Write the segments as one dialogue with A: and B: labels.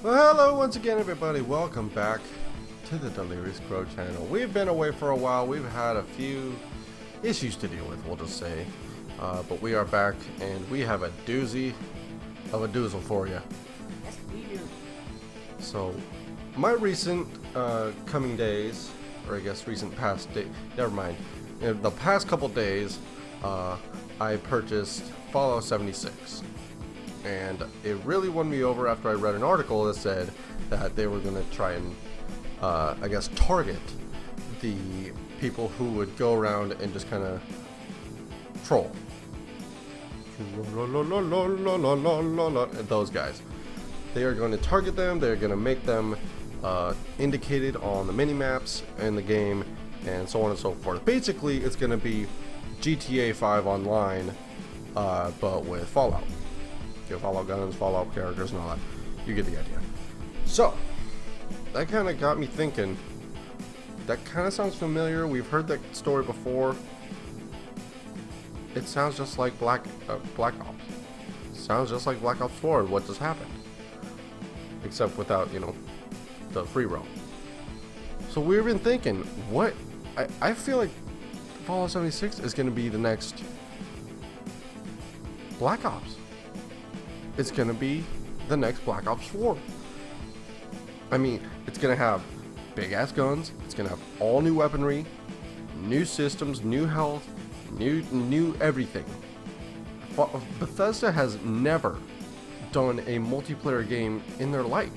A: Well, hello once again, everybody. Welcome back to the Delirious Crow channel. We've been away for a while. We've had a few issues to deal with, we'll just say. But we are back, and we have a doozy of a doozle for you.
B: Yes, we do.
A: So, my recent coming days, or I guess recent past day, never mind. In the past couple days, I purchased Fallout 76. And it really won me over after I read an article that said that they were going to try and, I guess, target the people who would go around and just kind of troll. Those guys. They are going to target them. They're going to make them indicated on the mini-maps in the game and so on and so forth. Basically, it's going to be GTA 5 online, but with Fallout. You know, Fallout guns, Fallout characters, and all that. You get the idea. So, that kind of got me thinking. That kind of sounds familiar. We've heard that story before. It sounds just like Black Ops. Sounds just like Black Ops 4, what just happened. Except without, you know, the free roam. So we've been thinking, what? I feel like Fallout 76 is going to be the next Black Ops. It's going to be the next Black Ops 4. I mean, it's going to have big-ass guns. It's going to have all new weaponry, new systems, new health, new everything. Bethesda has never done a multiplayer game in their life.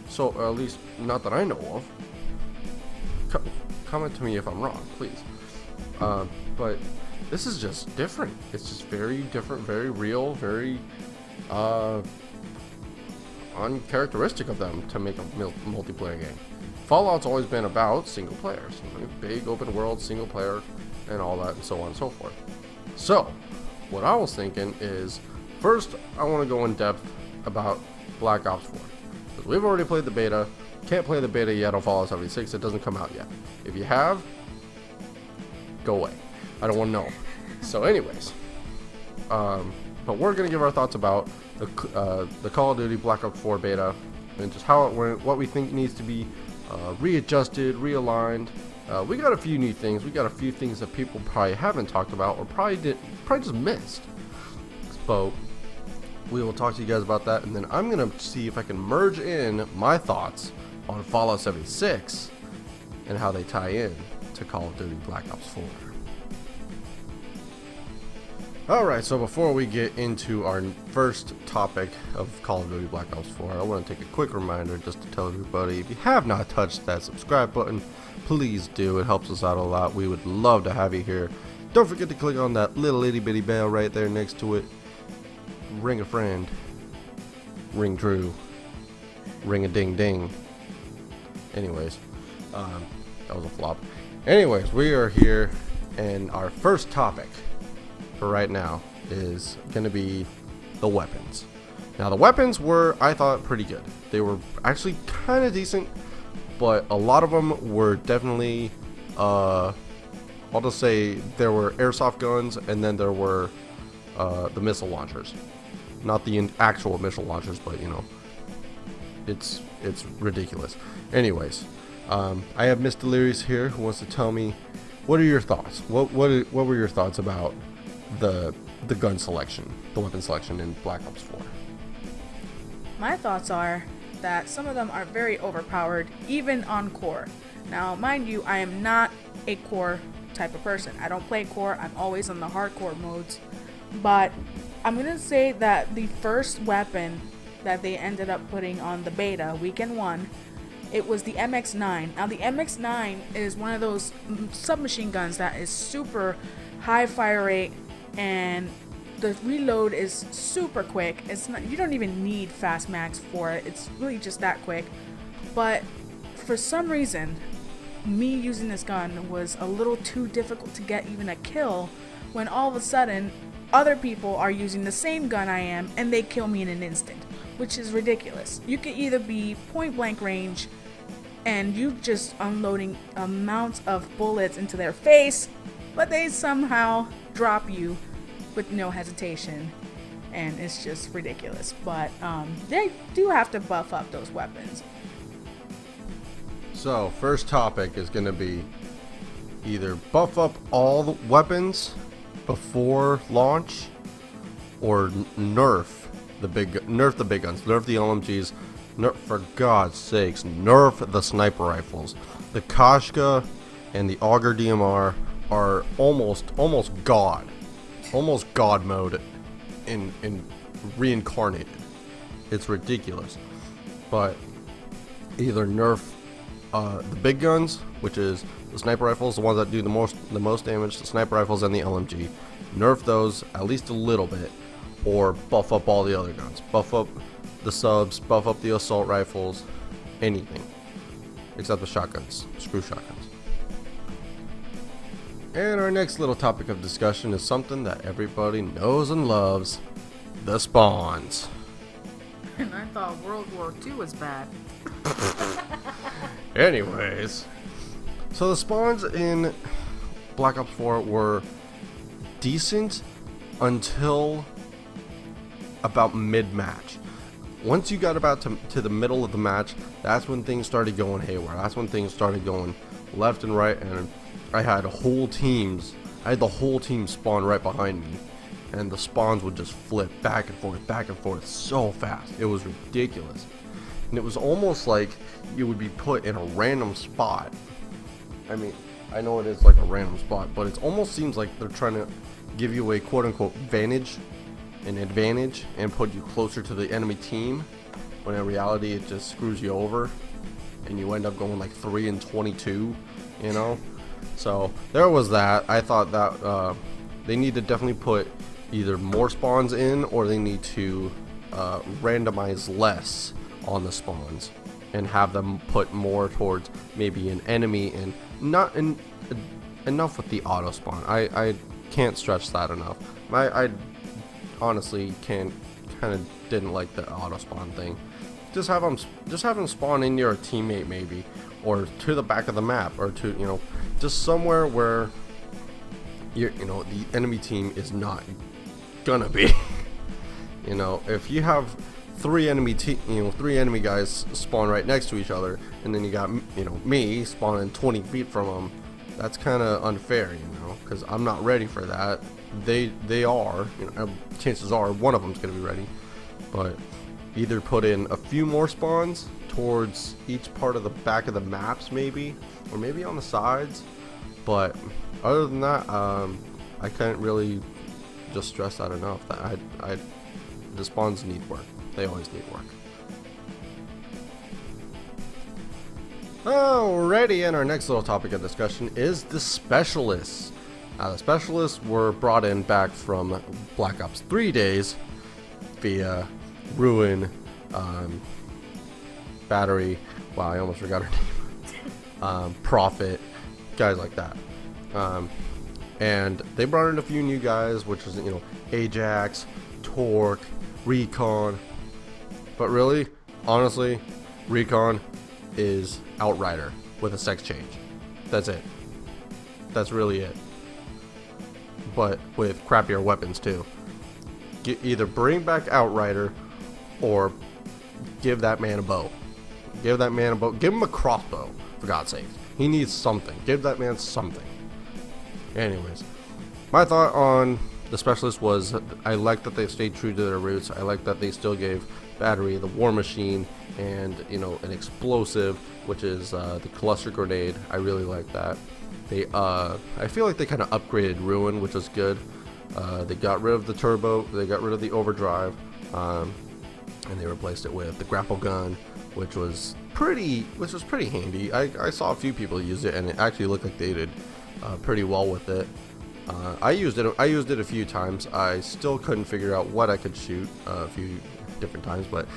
A: So, or at least not that I know of. Comment to me if I'm wrong, please. But this is just different. It's just very different, very real, very uncharacteristic of them to make a multiplayer game. Fallout's always been about single players, big open world single player and all that and so on and so forth. So what I was thinking is, first I want to go in depth about Black Ops 4, because we've already played the beta. Can't play the beta yet on Fallout 76. It doesn't come out yet. If you have, go away. I don't want to know. So anyways, but we're going to give our thoughts about the Call of Duty Black Ops 4 beta and just how it went, what we think needs to be readjusted, realigned. We got a few new things. We got a few things that people probably haven't talked about or probably just missed. So we will talk to you guys about that, and then I'm going to see if I can merge in my thoughts on Fallout 76 and how they tie in to Call of Duty Black Ops 4. Alright, so before we get into our first topic of Call of Duty Black Ops 4, I want to take a quick reminder just to tell everybody, if you have not touched that subscribe button, please do. It helps us out a lot. We would love to have you here. Don't forget to click on that little itty bitty bell right there next to it. Ring a friend. Ring true. Ring a ding ding. Anyways, that was a flop. Anyways, we are here, and our first topic for right now is going to be the weapons. Now, the weapons were, I thought, pretty good. They were actually kind of decent, but a lot of them were definitely, I'll just say there were airsoft guns, and then there were the missile launchers. Not the actual missile launchers, but you know, it's ridiculous. Anyways, I have Miss Delirious here who wants to tell me, what are your thoughts? What were your thoughts about the gun selection, the weapon selection in Black Ops 4?
B: My thoughts are that some of them are very overpowered, even on core. Now, mind you, I am not a core type of person. I don't play core. I'm always on the hardcore modes. But I'm going to say that the first weapon that they ended up putting on the beta, weekend 1, it was the MX-9. Now, the MX-9 is one of those submachine guns that is super high fire rate, and the reload is super quick. It's not, you don't even need fast mags for it. It's really just that quick. But for some reason, me using this gun was a little too difficult to get even a kill, when all of a sudden other people are using the same gun I am and they kill me in an instant, which is ridiculous. You could either be point blank range and you just unloading amounts of bullets into their face, but they somehow drop you with no hesitation. and it's just ridiculous. But they do have to buff up those weapons.
A: So, first topic is going to be either buff up all the weapons before launch, or nerf the big guns, nerf the LMGs, for God's sakes, nerf the sniper rifles. The Kashka and the Auger DMR are almost god mode in reincarnated. It's ridiculous. But either nerf the big guns, which is the sniper rifles, the ones that do the most damage, the sniper rifles and the LMG. Nerf those at least a little bit, or buff up all the other guns. Buff up the subs, buff up the assault rifles, anything. Except the shotguns. Screw shotguns. And our next little topic of discussion is something that everybody knows and loves: the spawns.
B: And I thought World War II was bad.
A: Anyways, so the spawns in Black Ops 4 were decent until about mid-match. Once you got about to the middle of the match, that's when things started going haywire. That's when things started going left and right, and I had the whole team spawn right behind me, and the spawns would just flip back and forth so fast. It was ridiculous. And it was almost like you would be put in a random spot. I mean, I know it is like a random spot, but it almost seems like they're trying to give you a quote-unquote advantage, and put you closer to the enemy team, when in reality it just screws you over, and you end up going like 3-22, you know? So there was that. I thought that they need to definitely put either more spawns in, or they need to randomize less on the spawns and have them put more towards maybe an enemy, and not enough with the auto spawn. I can't stress that enough. I honestly didn't like the auto spawn thing. Just have them spawn in your teammate maybe, or to the back of the map, or to just somewhere where the enemy team is not gonna be. If you have three enemy guys spawn right next to each other, and then you got me spawning 20 feet from them, that's kind of unfair, because I'm not ready for that. They are, chances are one of them's gonna be ready. But either put in a few more spawns towards each part of the back of the maps maybe, or maybe on the sides. But other than that, I can't really just stress that enough. That the spawns need work. They always need work. Alrighty, and our next little topic of discussion is the specialists. The specialists were brought in back from Black Ops 3 days via Ruin, Battery. Wow, I almost forgot her name. Prophet, guys like that. And they brought in a few new guys, which is Ajax, Torque, Recon. But really, honestly, Recon is Outrider with a sex change. That's it. That's really it. But with crappier weapons too. Either bring back Outrider, or give that man a bow. Give that man a bow. Give him a crossbow, for God's sake. He needs something. Give that man something. Anyways, my thought on the specialist was, I like that they stayed true to their roots. I like that they still gave Battery the war machine, and an explosive, which is the cluster grenade. I really like that. They I feel like they kind of upgraded Ruin, which was good. They got rid of the turbo, they got rid of the overdrive, and they replaced it with the grapple gun, which was pretty handy. I saw a few people use it, and it actually looked like they did pretty well with it. I used it a few times. I still couldn't figure out what I could shoot a few different times, but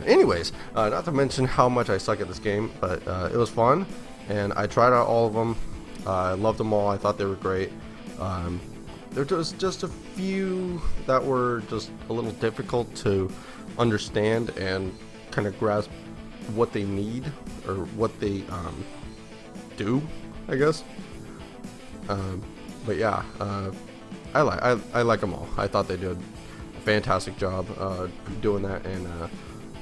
A: anyways, not to mention how much I suck at this game, but it was fun, and I tried out all of them. I loved them all. I thought they were great. There was just a few that were just a little difficult to understand and kind of grasp what they need, or what they do, I guess. But yeah, I like them all. I thought they did a fantastic job doing that, and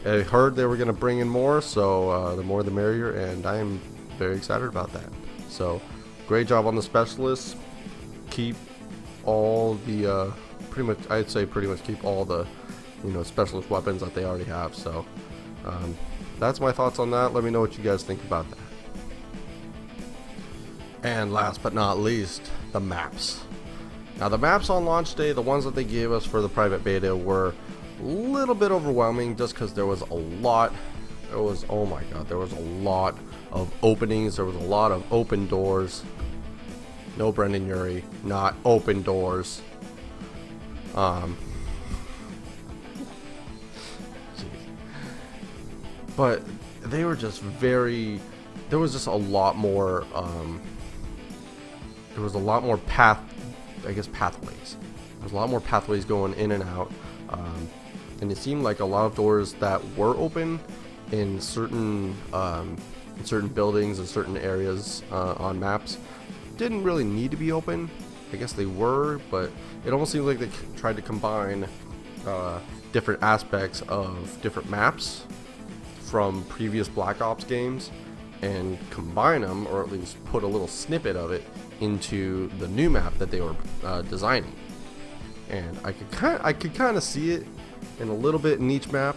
A: I heard they were going to bring in more, so the more the merrier, and I am very excited about that. So great job on the specialists. Keep all the pretty much keep all the specialist weapons that they already have. So that's my thoughts on that. Let me know what you guys think about that. And last but not least, the maps. Now the maps on launch day, the ones that they gave us for the private beta, were a little bit overwhelming just because there was a lot. Oh my god, there was a lot of openings. There was a lot of open doors. No, Brendan Urie, not open doors. But they were just very. There was just a lot more. There was a lot more pathways. There's a lot more pathways going in and out, and it seemed like a lot of doors that were open in certain buildings and certain areas on maps didn't really need to be open. I guess they were, but it almost seemed like they tried to combine different aspects of different maps from previous Black Ops games and combine them, or at least put a little snippet of it into the new map that they were designing. And I could kind of see it in a little bit in each map,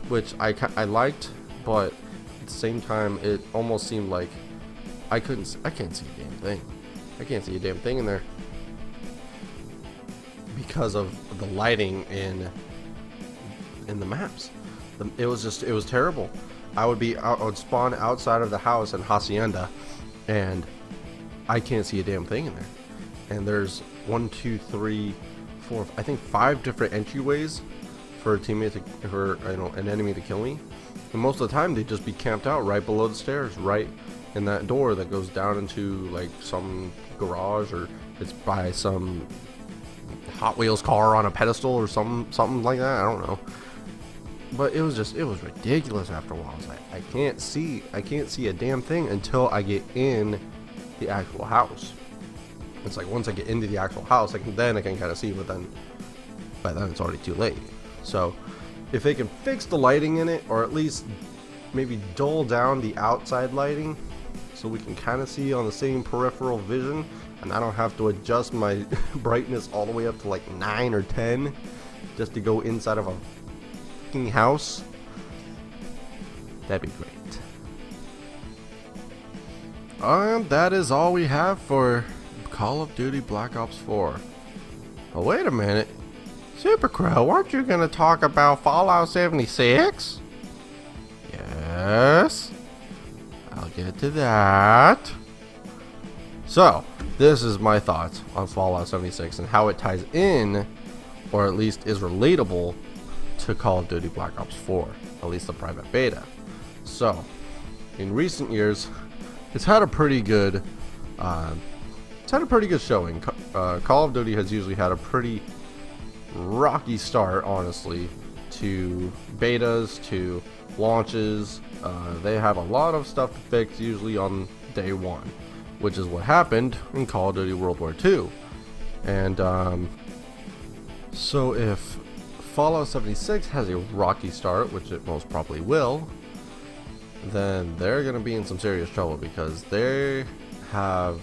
A: which I liked, but at the same time it almost seemed like I can't see a damn thing. I can't see a damn thing in there because of the lighting in the maps. It was terrible. I would spawn outside of the house in Hacienda, and I can't see a damn thing in there. And there's 1, 2, 3, 4, I think 5 different entryways for an enemy to kill me. And most of the time they'd just be camped out right below the stairs, right in that door that goes down into like some garage, or it's by some Hot Wheels car on a pedestal or something like that. I don't know. But it was ridiculous after a while. I was like, I can't see a damn thing until I get in the actual house. It's like once I get into the actual house, I can kind of see, but then by then it's already too late. So if they can fix the lighting in it, or at least maybe dull down the outside lighting so we can kind of see on the same peripheral vision, and I don't have to adjust my brightness all the way up to like 9 or 10 just to go inside of a house, that'd be great. And that is all we have for Call of Duty Black Ops 4. Oh, wait a minute. Super Crow, aren't you going to talk about Fallout 76? Yes. I'll get to that. So, this is my thoughts on Fallout 76 and how it ties in, or at least is relatable, to Call of Duty Black Ops 4, at least the private beta. So, in recent years, it's had a pretty good showing. Call of Duty has usually had a pretty rocky start, honestly, to betas, to launches. They have a lot of stuff to fix usually on day one, which is what happened in Call of Duty World War II. And so if Fallout 76 has a rocky start, which it most probably will, then they're going to be in some serious trouble, because they have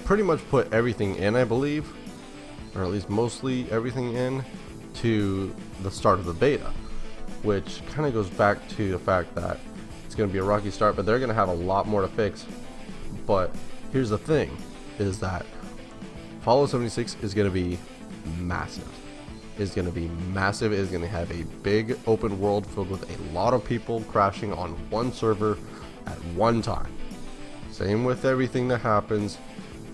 A: pretty much put everything in, I believe, or at least mostly everything in, to the start of the beta, which kind of goes back to the fact that it's going to be a rocky start, but they're going to have a lot more to fix. But here's the thing, is that Fallout 76 is going to be massive. Is going to be massive. It is going to have a big open world filled with a lot of people crashing on one server at one time. Same with everything that happens,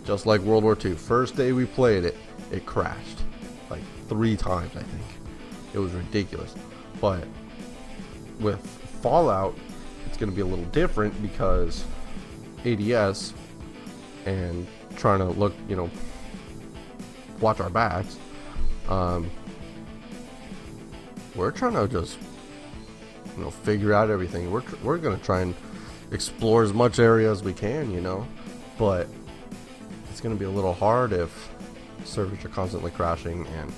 A: just like World War II. First day we played it, it crashed like 3 times, I think. It was ridiculous. But with Fallout, it's going to be a little different, because ADS and trying to look, watch our backs. We're trying to just, figure out everything. We're gonna try and explore as much area as we can, but it's gonna be a little hard if servers are constantly crashing and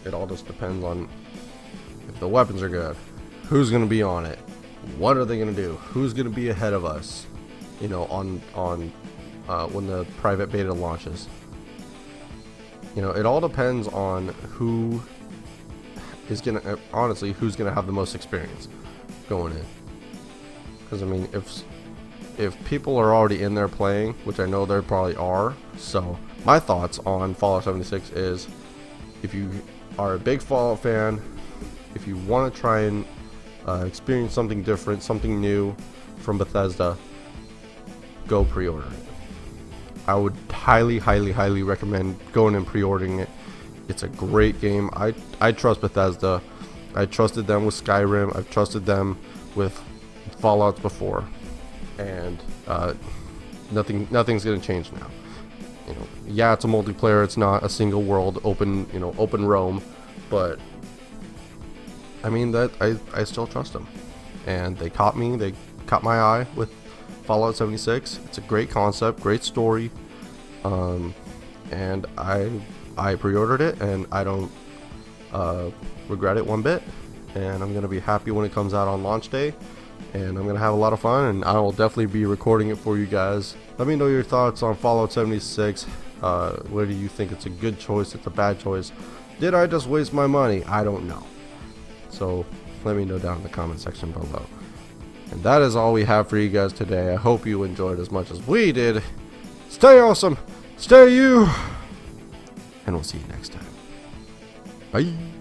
A: It all just depends on if the weapons are good, who's going to be on it, what are they going to do, who's going to be ahead of us, you know, on when the private beta launches. You know, it all depends on who is going to, honestly, who's going to have the most experience going in. Because, I mean, if people are already in there playing, which I know there probably are, so my thoughts on Fallout 76 is, if you are a big Fallout fan, if you want to try and experience something different, something new from Bethesda, go pre-order it. I would highly, highly, highly recommend going and pre-ordering it. It's a great game. I trust Bethesda. I trusted them with Skyrim. I've trusted them with Fallouts before, and nothing's gonna change now. You know, yeah, it's a multiplayer. It's not a single world open roam, but I mean that I still trust them, and they caught me. They caught my eye with Fallout 76. It's a great concept, great story, and I pre-ordered it, and I don't regret it one bit. And I'm gonna be happy when it comes out on launch day, and I'm gonna have a lot of fun, and I will definitely be recording it for you guys. Let me know your thoughts on Fallout 76. Whether you think it's a good choice, it's a bad choice. Did I just waste my money? I don't know. So let me know down in the comment section below. And that is all we have for you guys today. I hope you enjoyed as much as we did. Stay awesome, stay you, and we'll see you next time. Bye.